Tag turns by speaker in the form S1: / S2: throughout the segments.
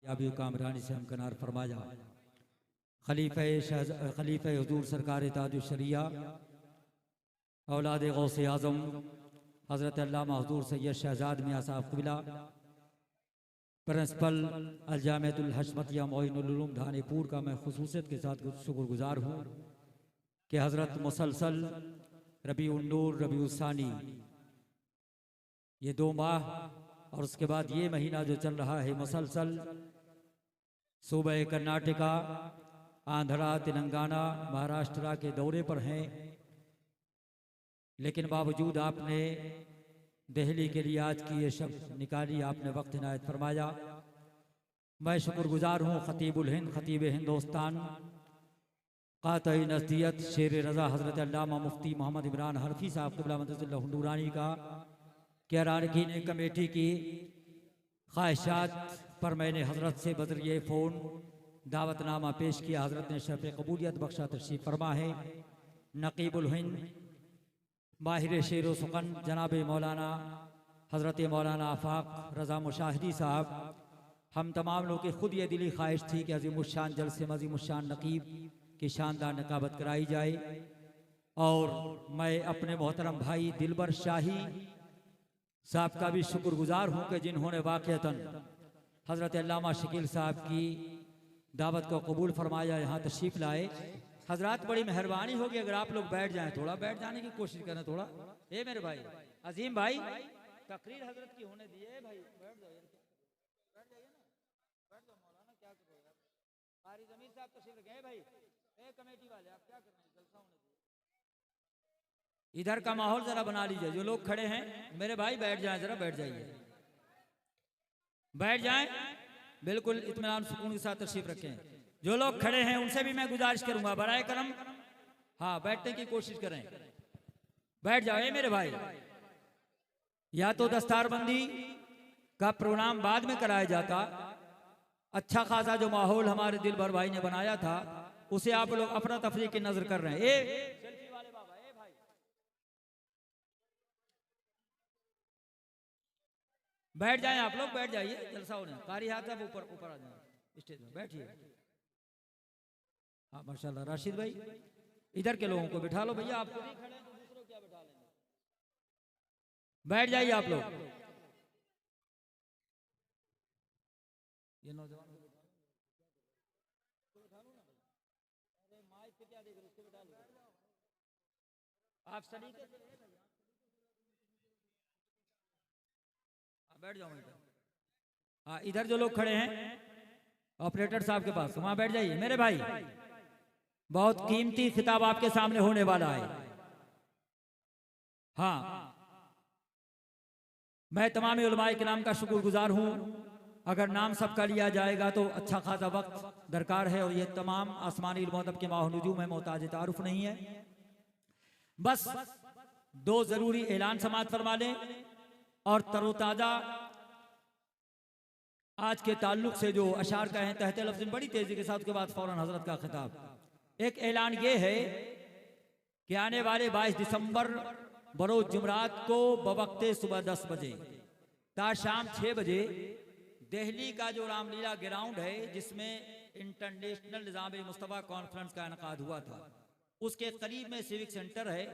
S1: याबी कामरानी से हमकनार फरमाया। खलीफा हुजूर सरकार ताजुश्शरिया औलाद गौसे आज़म हज़रत अल्लामा हुजूर सैयद शहजाद मियां साहब क़िबला, प्रिंसिपल अलजामियतुल हशमतिया मोइनुल उलूम धानीपुर का मैं खुसूसियत के साथ शुक्रगुजार हूँ कि हज़रत मुसलसल रबीउन नूर रबीउल सानी ये 2 माह और उसके बाद ये महीना जो चल रहा है मुसलसल सूबे कर्नाटका, आंध्रा, तेलंगाना, महाराष्ट्र के दौरे पर हैं, लेकिन बावजूद आपने दिल्ली के लिए आज की ये शब निकाली, आपने वक्त इनायत फरमाया। मैं शुक्रगुजार हूँ ख़तीबुल हिंद ख़तीब हिंदुस्तान क़ातई नज़दियत शेर रज़ा हज़रत अल्लामा मुफ्ती मोहम्मद इमरान हरफी साहब क़िबला मददुल्लाह हुंडूरानी का कि अरकान कमेटी की ख्वाहिशात पर मैंने हज़रत से बज़रिए फ़ोन दावतनामा पेश किया। हज़रत ने शफ़ कबूलियत बख्शा तशरीफ़ फरमा है। नकीबुल हिंद माहिर शेर व सुकन जनाब मौलाना हज़रत मौलाना आफाक रज़ा मुशाहिदी साहब, हम तमाम लोगों की खुद ये दिली ख्वाहिश थी कि अज़ीमुश्शान जलसे में अज़ीमुश्शान नकीब की शानदार नकाबत कराई जाए। और मैं अपने मोहतरम भाई दिलबर शाही साहब का भी शुक्रगुजार हूँ कि जिन्होंने वाक़अतन हज़रत अल्लामा शकील साहब की दावत को कबूल फरमाया, यहाँ तशरीफ़ लाए। हजरात बड़ी मेहरबानी होगी अगर आप लोग बैठ जाएं, थोड़ा बैठ जाने की कोशिश करें थोड़ा। ए मेरे भाई अजीम भाई, तकरीर हजरत की होने दिए भाई, बैठ जाइए, बैठ जाइए ना, बैठ जाओ मौलाना, क्या कर रहे हो यार। कारी जमीर साहब तशरीफ रखे भाई, ए कमेटी वाले आप क्या कर रहे हैं, जलसा होने दिए। इधर का माहौल जरा बना लीजिए, जो लोग खड़े हैं मेरे भाई बैठ जाएं, जरा बैठ जाइए, बैठ जाएं, बिल्कुल इत्मीनान सुकून के साथ तशरीफ रखें। जो लोग खड़े हैं उनसे भी मैं गुजारिश करूंगा बराए करम, हाँ बैठने की कोशिश करें, बैठ जाए मेरे भाई। या तो दस्तारबंदी का प्रोग्राम बाद में कराया जाता, अच्छा खासा जो माहौल हमारे दिलबर भाई ने बनाया था उसे आप लोग अपना तफरीक की नजर कर रहे हैं। सेल्फी वाले बाबा, ए भाई बैठ जाएं, आप लोग बैठ जाइए, जलसा होने। कारी हाथ अब ऊपर ऊपर आ जाए, स्टेज में बैठिए। हाँ माशाल्लाह, राशिद भाई इधर के लोगों को बिठा लो भैया, आप खुद ही खड़े हैं तो दूसरों क्या बिठा लेंगे, बैठ जाइए आप लोग। ये नौजवान को बिठा लो ना भाई, अरे माइक पे क्या देख रहे, उसको बिठा लो आप सलीके से, बैठ जाओ। हाँ इधर जो लोग खड़े हैं ऑपरेटर साहब के पास, वहां बैठ जाइए मेरे भाई। बहुत कीमती खिताब आपके सामने होने वाला है। हाँ मैं तमाम उलमाए किराम का शुक्रगुजार हूं। अगर नाम सबका लिया जाएगा तो अच्छा खासा वक्त दरकार है, और ये तमाम आसमानी इल्मों के माहुनुजूम है, मोहताज तारुफ नहीं है। बस 2 जरूरी ऐलान समाअत फरमा लें और तरोताजा आज के ताल्लुक से जो अशार का है तहत लफ्ज़ बड़ी तेजी के साथ, के बाद फौरन हजरत का खिताब। एक ऐलान ये है कि आने वाले 22 दिसंबर बरोज जुमरात को बवक्ते सुबह 10 बजे ता शाम 6 बजे दिल्ली का जो रामलीला ग्राउंड है जिसमें इंटरनेशनल निज़ाम मुस्तफ़ा कॉन्फ्रेंस का इनकाद हुआ था, उसके करीब में सिविक सेंटर है,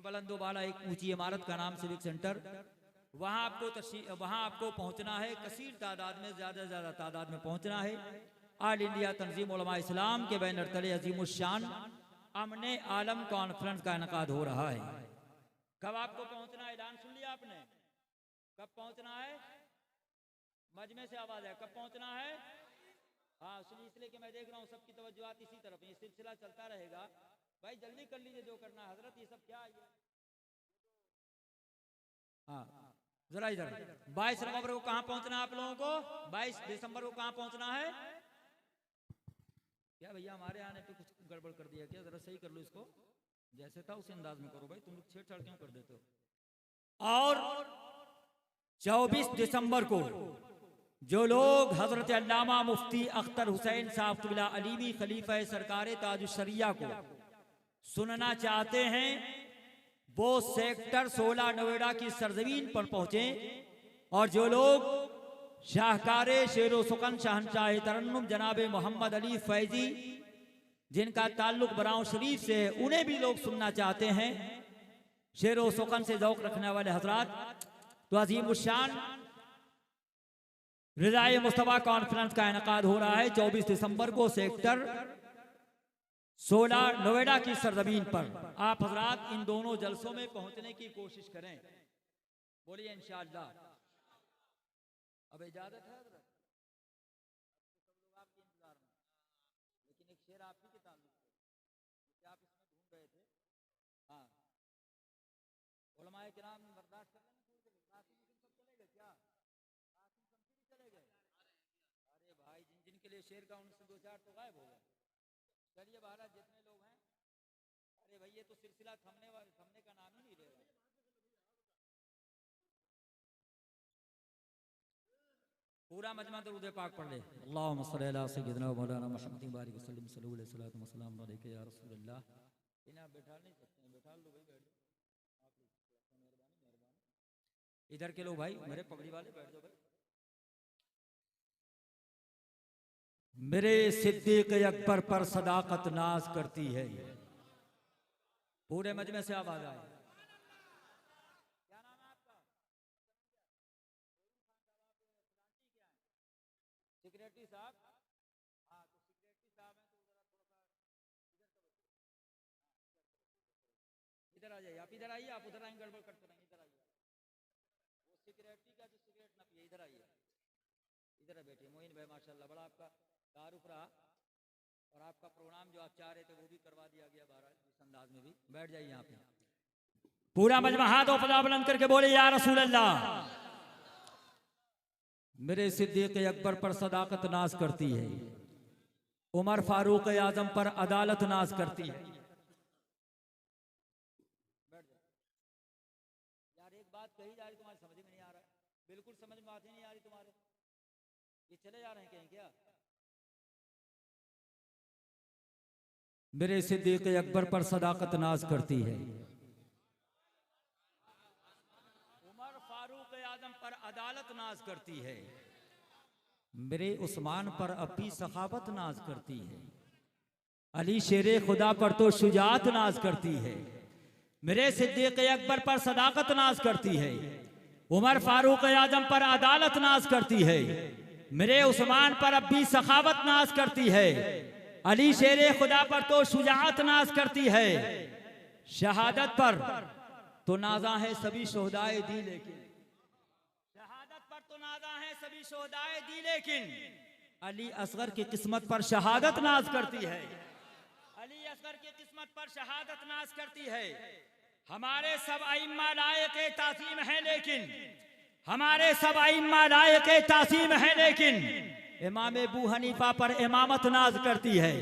S1: बुलंदोबाला एक ऊंची इमारत का नाम सिविक सेंटर। वहाँ आपको पहुँचना है, कसीर तादाद में, ज़्यादा से ज़्यादा तादाद में पहुँचना है। ऑल इंडिया तंजीम उलमा इस्लाम के बैनर तले अजीमुश्शान अमने आलम कॉन्फ्रेंस का इनकाद हो रहा है। कब आपको पहुँचना है, ऐलान सुन लिया आपने, कब पहुँचना है, मजमे से आवाज़ है, कब पहुँचना है। हाँ सुनिए, इसलिए कि मैं देख रहा हूँ सबकी तवज्जुहात इसी तरफ, ये सिलसिला चलता रहेगा भाई, जल्दी कर लीजिए जो करना है। हजरत ये सब क्या है, हाँ जरा इधर 22 नवंबर को कहाँ पहुंचना है आप लोगों को, 22 दिसंबर को कहाँ पहुंचना है। क्या भैया हमारे आने पे कुछ गड़बड़ कर दिया क्या, जरा सही कर लो इसको, जैसे था उसी अंदाज में करो भाई, तुम लोग छेड़छाड़ क्यों कर देते हो। और 24 दिसंबर को जो लोग हजरत अल्लामा मुफ्ती अख्तर हुसैन साहब क़िबला अलीमी खलीफा सरकार ताजुश्शरिया को सुनना चाहते हैं वो सेक्टर 16 नोएडा की सरजमीन पर पहुंचे, और जो लोग शाहकारे शेरो सुकन शहनशाह तरन्नुम जनाब मोहम्मद अली फैजी, जिनका ताल्लुक बराऊं शरीफ से, उन्हें भी लोग सुनना चाहते हैं। शेरो सुकन से ज़ौक़ रखने वाले हजरात, तो अज़ीमुश्शान रिज़ाए मुस्तफ़ा कॉन्फ्रेंस का इनेकाद हो रहा है 24 दिसंबर को सेक्टर 16 नोएडा की सरजमीन पर। आप हजरात इन दोनों जलसों में पहुंचने की कोशिश करें। बोलिए इंशाअल्लाह। अब इजाजत है हजरत, सब लोग आपके इंतजार में, लेकिन एक शेर आप ही के ताल्लुक से आप इसमें ढूंढ रहे थे। हाँ, उलमाए किराम बर्दाश्त कर लेना, कासिम सब चले गए क्या? कासिम शमसी चले गए? अरे भाई, जिन जिन के लिए शेर का उनसे 2-4 तो गायब हो गए। चलिए महाराज, जितने लोग हैं, अरे भाई ये तो सिलसिला थमने का नाम ही नहीं ले रहा। पूरा मजमा दरूद पाक पढ़ ले। अल्लाहुम्मा सल्ली अला सय्यिदिना व मौलाना मुहम्मद बारिक वसल्लम सल्लल्लाहु अलैहि वसल्लम अलैका या रसूलल्लाह। इन्हें आप बैठा नहीं सकते हैं, बैठा लो भाई, बैठ जाओ आप लोग, मेहरबानी। इधर के लोग भाई, मेरे पगड़ी वाले बैठ जाओ भाई। मेरे सिद्दीक अकबर पर सदाकत नाज करती है। पूरे मजमे से आवाज आए। क्या नाम है आपका? सेक्रेटरी साहब। हाँ, तो सेक्रेटरी साहब हैं, तो जरा थोड़ा सा इधर आ जाइए। आप इधर आइए, आप उधर आएंगे गड़बड़ करते रहेंगे। इधर आइए, वो सेक्रेटरी का जो सिगरेट ना पिए, इधर आइए, इधर बैठिए। मोइन भाई माशाल्लाह बड़ा आपका तारुफ रहा, और आपका प्रोग्राम जो आप चाह रहे थे वो भी करवा दिया गया बहरहाल, इस अंदाज में भी। बैठ जाइए यहाँ पे। पूरा मजमा हाथों पर बुलंद करके बोले या रसूल अल्लाह। मेरे सिद्दीक अकबर पर सदाकत नाज करती है, उमर फारूक आजम पर अदालत नाज करती है। यार एक बात कही जा रही, तुम्हारी समझ में नहीं आ रहा है, बिल्कुल समझ में आती नहीं आ रही तुम्हारे। ये चले जा रहे हैं कहीं क्या? मेरे सिद्दीक अकबर पर सदाकत नाज करती है, उमर फारूक आजम पर अदालत नाज करती है, मेरे उस्मान पर अपनी सखावत नाज करती है, अली शेरे खुदा पर तो शुजात नाज करती है। मेरे सिद्दीक अकबर पर सदाकत नाज करती है, उमर फारूक आजम पर अदालत नाज करती है, मेरे उस्मान पर अपनी सखावत नाज करती है, अली शेरे खुदा पर तो शुजात नाज करती है। शहादत पर तो नाजा है सभी शोहदाए दी, लेकिन शहादत पर तो नाजा है सभी शोहदाए दी, लेकिन अली असगर की किस्मत पर शहादत नाज करती है। अली असगर की किस्मत पर शहादत नाज करती है। हमारे सब अइम्मा लायक तासीम है, लेकिन हमारे सब अइम्मा लायक तासीम है, लेकिन इमाम अबू हनीफा पर इमामत नाज करती है।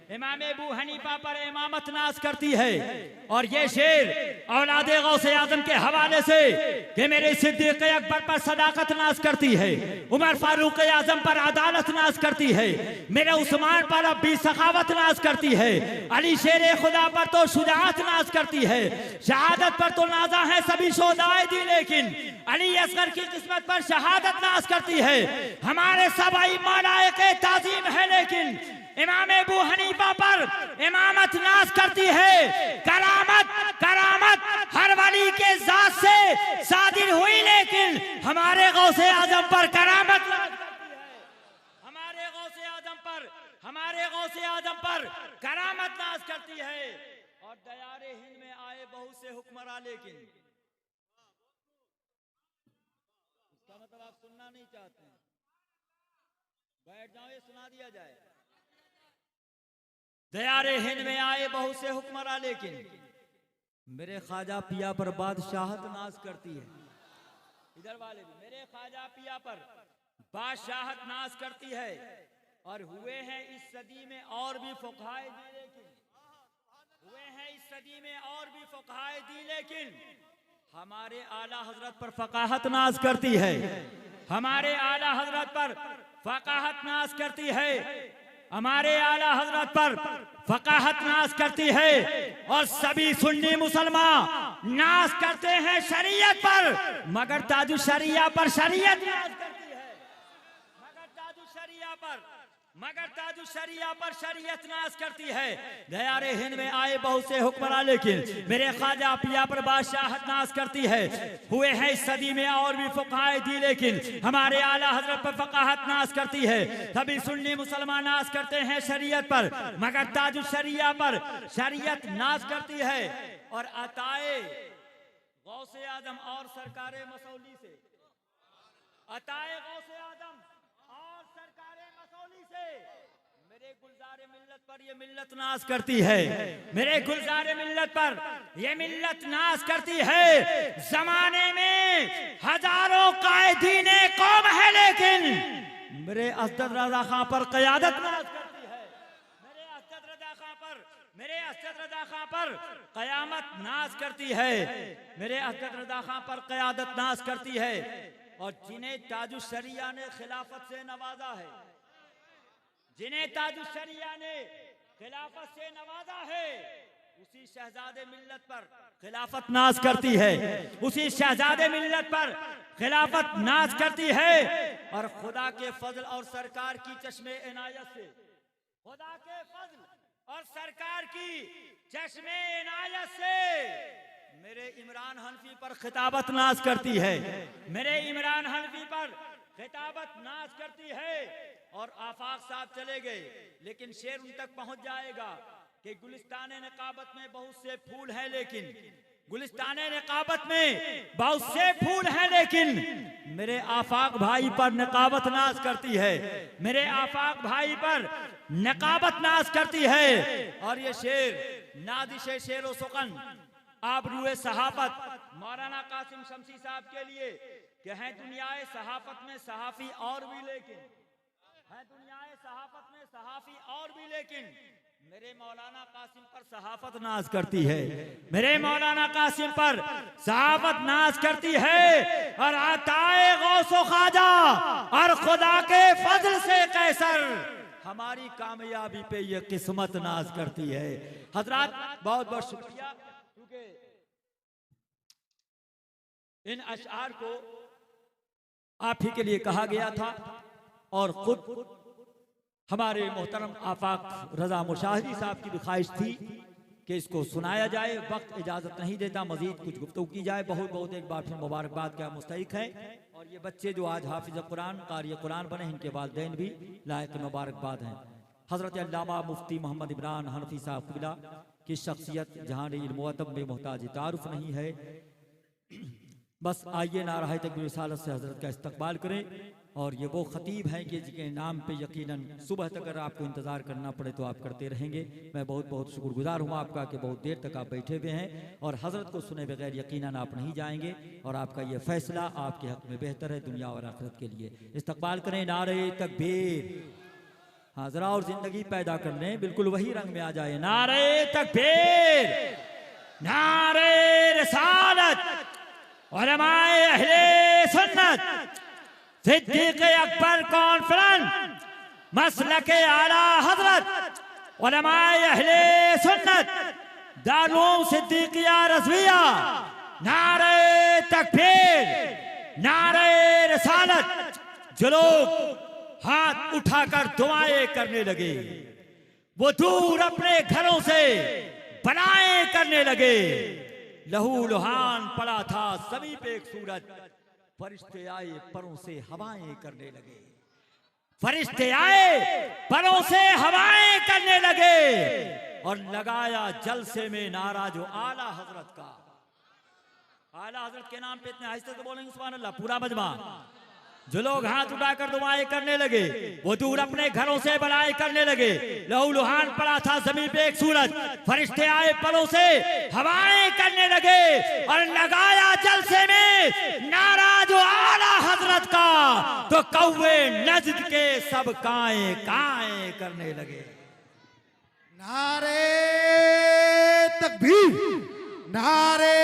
S1: इमाम अबू हनीफा पर इमामत नाज करती है। और ये शेर औलादे गौसे आजम के हवाले से कि मेरे सिद्दीक अकबर पर सदाकत नाज करती है, उमर फारूक आजम पर अदालत नाज करती है, मेरे उस्मान पर अब भी सखावत नाज करती है, अली शेर खुदा पर तो शुजाअत नाज करती है, शहादत पर तो नाजा है सभी शोहदाए दी, लेकिन अली असगर की किस्मत पर शहादत नाज करती है। हमारे सब इमाम के ताजीम है, लेकिन इमाम अबू हनीफा पर इमामत नाज करती है। करामत करामत हर वली के जात से सादिर हुई, लेकिन हमारे गौसे आजम पर करामत नाज करती है। हमारे गौसे आजम पर करामत नाज करती है। और दयारे हिंद में आए बहुत से हुक्मरान, लेकिन इसका मतलब आप सुनना नहीं चाहते हैं। बैठ जाओ, ये सुना दिया जाए। दयारे हिंद में आए बहुत से हुक्मरान, लेकिन मेरे ख्वाजा पिया पर बादशाहत नाज करती है। इधर वाले भी मेरे ख्वाजा पिया पर बादशाहत नाज करती है। और हुए हैं इस सदी में और भी फुकहाए दी, लेकिन हुए हैं इस सदी में और भी फुकहाए दी, लेकिन हमारे आला हजरत पर फकाहत नाज करती है। हमारे आला हजरत पर फकाहत नाज करती है। हमारे आला हजरत पर फकाहत नाज करती है। और सभी सुन्नी मुसलमान नाज करते हैं शरीयत पर, मगर ताजु शरिया पर शरीयत नाज करती है। मगर ताजु शरिया पर शरीयत नाज करती है। दयारे हिंद में आए बहुत से हुक्मरान, लेकिन मेरे ख्वाजा पिया पर बादशाहत नाज करती है। हुए हैं इस सदी में और भी फुकाए दी, लेकिन हमारे आला हजरत पर फकाहत नाज करती है। सभी सुन्नी मुसलमान नाज करते हैं शरीयत पर, मगर ताजु शरिया पर शरीयत नाज करती है। और अताए गौसे आदम और सरकारे मसौली से, अताए गौसे आदम और सरकारे मसौली से मेरे गुलजारे मिल्लत पर ये मिल्लत नाज करती है। मेरे गुलजारे मिल्लत पर ये मिल्लत नाज करती है। जमाने में हजारों कायदीने कौम है, लेकिन मेरे असद रजा खां पर क़यादत नाज करती है। मेरे असद रजा खां पर, मेरे असद रजा खां पर क़यामत नाज करती है। मेरे असद रजा खां पर क़यादत नाज करती है। और जिन्हें ताजु शरिया ने खिलाफत से नवाजा है, जिन्हें ताजु शरिया ने खिलाफत से नवाजा है, उसी शहजादे मिल्लत पर खिलाफत नाज करती है। उसी शहजादे मिल्लत पर खिलाफत नाज करती है। और खुदा के फजल और सरकार की चश्मे इनायत से, खुदा के फजल और सरकार की चश्मे इनायत से मेरे इमरान हनफी पर खिताबत नाज करती है। मेरे इमरान हनफी पर खिताबत नाज करती है। और आफाक साहब चले गए, लेकिन शेर उन तक पहुंच जाएगा कि गुलिस्ताने निकाबत में बहुत से फूल हैं, लेकिन गुलिस्ताने निकाबत में बहुत से फूल हैं, लेकिन मेरे आफाक भाई पर निकाबत नाज करती है। मेरे आफाक भाई पर निकाबत नाज करती है। और ये शेर नादिश शेर व सुकन आबरूए सहाफत मौलाना कासिम शमसी साहब के लिए कि है दुनियाए सहाफत में सहाफी और भी, लेकिन है दुनियाए सहाफत में सहाफी और भी, लेकिन मेरे मौलाना कासिम पर सहाफत नाज करती है। मेरे मौलाना कासिम पर सहाफत नाज करती है। और अताए गौसो ख्वाजा और खुदा के फजल से कैसर हमारी कामयाबी पे ये किस्मत नाज करती है। हजरात बहुत बहुत शुक्रिया, क्योंकि इन अशआर को आप ही के लिए कहा गया था। और खुद हमारे मोहतरम आफाक रजा मुशाहिदी साहब की भी ख्वाहिश थी कि इसको सुनाया जाए। वक्त इजाजत नहीं देता, मजीद कुछ गुफ्तगू की जाए। बहुत बहुत एक बार फिर मुबारकबाद का मुस्तहिक है। और ये बच्चे जो आज हाफिज कुरान कारी कुरान बने, इनके वालिदैन भी लायक मुबारकबाद हैं। हजरत अल्लामा मुफ्ती मोहम्मद इमरान हनफी साहब क़िबला की शख्सियत जहाँ इल्म अदब में मोहताज तारुफ नहीं है। बस आइए नाराहे तकबीर रिसालत से हजरत का इस्तकबाल करें। और ये वो खतीब हैं कि जिनके नाम पे यकीनन सुबह तक अगर आपको इंतज़ार करना पड़े तो आप करते रहेंगे। मैं बहुत बहुत शुक्रगुजार हूँ आपका कि बहुत देर तक आप बैठे हुए हैं। और हजरत को सुने बगैर यकीनन आप नहीं जाएंगे। और आपका ये फैसला आपके हक में बेहतर है दुनिया और आखिरत के लिए। इस्तकबाल करें नारे तकबीर। हाँ, जरा और जिंदगी पैदा कर लें, बिल्कुल वही रंग में आ जाए। नारे तकबीर, नारे रिसालत, उलमाए अहले सुन्नत, सिद्दीक़ अकबर कॉन्फ्रेंस, मसलक आला हजरत, उलमाए अहले सुन्नत, दारूल सिद्दीकिया रज़विया। नारे तकबीर, नारे रिसालत। जो लोग हाथ उठाकर दुआएं करने लगे, वो दूर अपने घरों से बनाएं करने लगे। लहू लुहान पड़ा था सभी पे एक सूरज, फरिश्ते आए परों से हवाएं करने लगे। फरिश्ते आए परों से हवाएं करने लगे। और लगाया जलसे में नारा जो आला हजरत का। आला हजरत के नाम पे इतने आहिस्ते से बोलेंगे सुभान अल्लाह पूरा मजमा। जो लोग हाथ उठाकर दुआएं करने लगे, वो दूर अपने घरों से बनाए करने लगे। लहू लुहान पड़ा था जमीन पे एक सूरज, फरिश्ते आए परों से हवाएं करने लगे। और लगाया जलसे में नारा जो आला हजरत का, तो कौवे नजद के सब काएं काएं करने लगे।
S2: नारे तकबीर, नारे